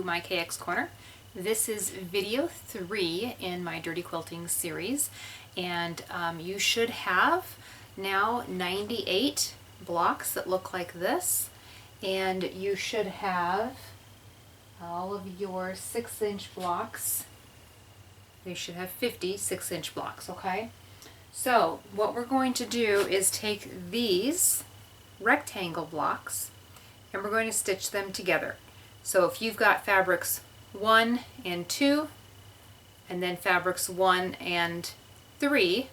to my KX Corner. This is video 3 in my Dirty Quilting series, and you should have now 98 blocks that look like this, and you should have all of your 6-inch blocks. You should have 50 6-inch blocks, okay? So what we're going to do is take these rectangle blocks and we're going to stitch them together. So if you've got fabrics 1 and 2 and then fabrics 1 and 3,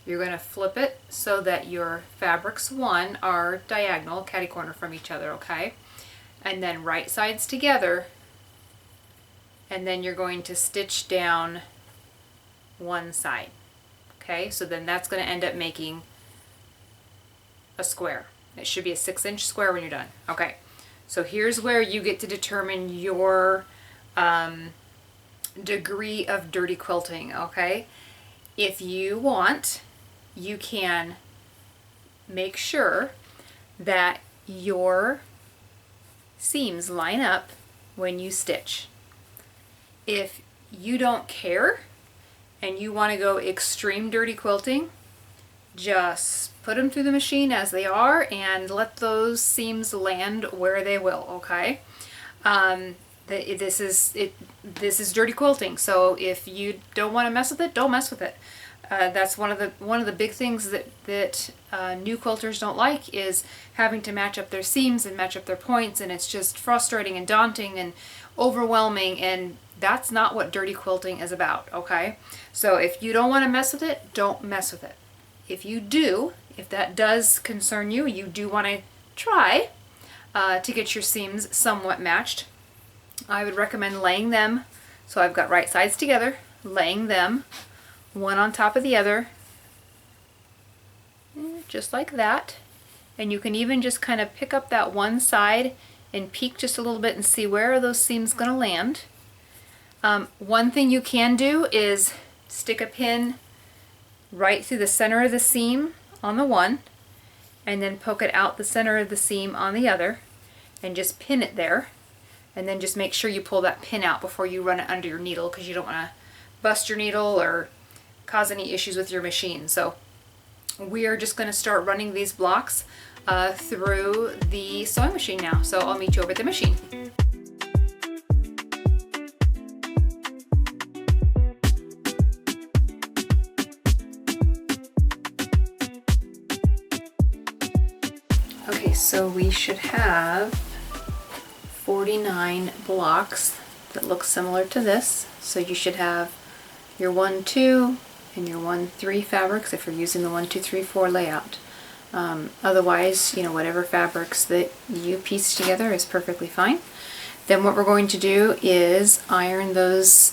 you're going to flip it so that your fabrics 1 are diagonal, catty corner from each other, okay? And then right sides together, and then you're going to stitch down one side. Okay, so then that's going to end up making a square. It should be a 6-inch square when you're done. Okay, so here's where you get to determine your degree of dirty quilting, okay? If you want, you can make sure that your seams line up when you stitch. If you don't care and you want to go extreme dirty quilting, just put them through the machine as they are and let those seams land where they will, okay? This is dirty quilting, so if you don't want to mess with it, don't mess with it. That's one of the big things that new quilters don't like, is having to match up their seams and match up their points, and it's just frustrating and daunting and overwhelming, and that's not what dirty quilting is about, okay? So if you don't want to mess with it, don't mess with it. If you do, if that does concern you, you do want to try to get your seams somewhat matched, I would recommend laying them, so I've got right sides together, laying them one on top of the other, just like that. And you can even just kind of pick up that one side and peek just a little bit and see where are those seams going to land. One thing you can do is stick a pin right through the center of the seam on the one, and then poke it out the center of the seam on the other, and just pin it there. And then just make sure you pull that pin out before you run it under your needle, because you don't want to bust your needle or cause any issues with your machine. So we are just going to start running these blocks through the sewing machine now. So I'll meet you over at the machine. Okay, so we should have 49 blocks that look similar to this. So you should have your 1, 2 and your 1, 3 fabrics if you're using the 1, 2, 3, 4 layout. Otherwise, whatever fabrics that you piece together is perfectly fine. Then what we're going to do is iron those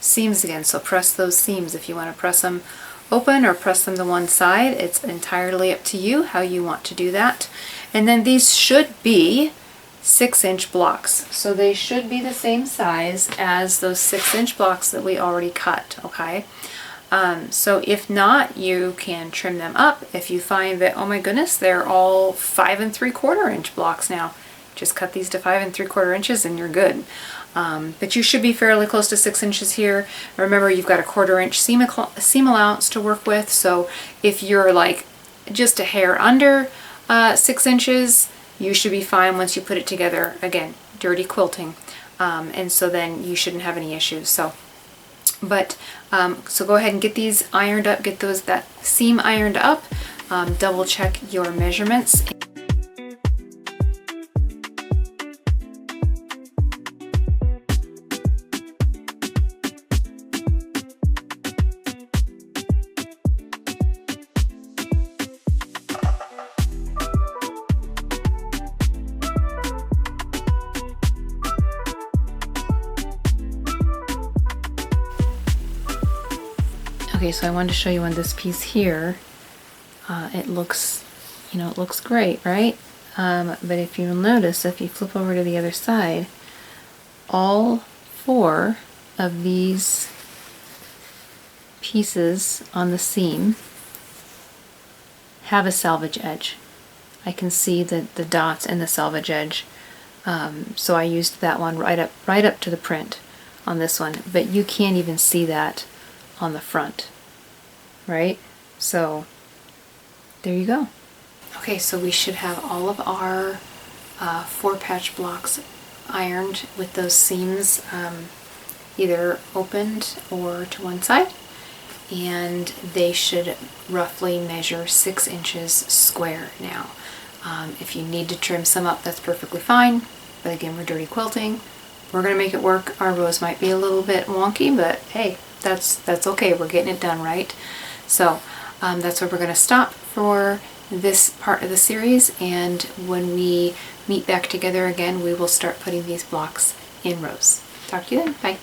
seams again. So press those seams. If you want to press them open or press them to one side, it's entirely up to you how you want to do that. And then these should be 6-inch blocks, so they should be the same size as those 6-inch blocks that we already cut, okay? So if not, you can trim them up. If you find that, oh my goodness, they're all 5 3/4 inch blocks now, just cut these to 5 3/4 inches and you're good. But you should be fairly close to 6 inches here. Remember, you've got a 1/4 inch seam allowance to work with, so if you're like just a hair under 6 inches, you should be fine once you put it together. Again, dirty quilting, and so then you shouldn't have any issues. So go ahead and get these ironed up, get that seam ironed up, double check your measurements. Okay, so I wanted to show you on this piece here, it looks, it looks great, right? But if you'll notice, if you flip over to the other side, all 4 of these pieces on the seam have a salvage edge. I can see the dots in the salvage edge So I used that one right up to the print on this one, but you can't even see that on the front, right? So there you go. Okay, so we should have all of our 4 patch blocks ironed with those seams either opened or to one side, and they should roughly measure 6 inches square now. If you need to trim some up, that's perfectly fine, but again, we're dirty quilting. We're going to make it work. Our rows might be a little bit wonky, but hey, that's okay. We're getting it done, right? So that's where we're going to stop for this part of the series, and when we meet back together again, we will start putting these blocks in rows. Talk to you then. Bye.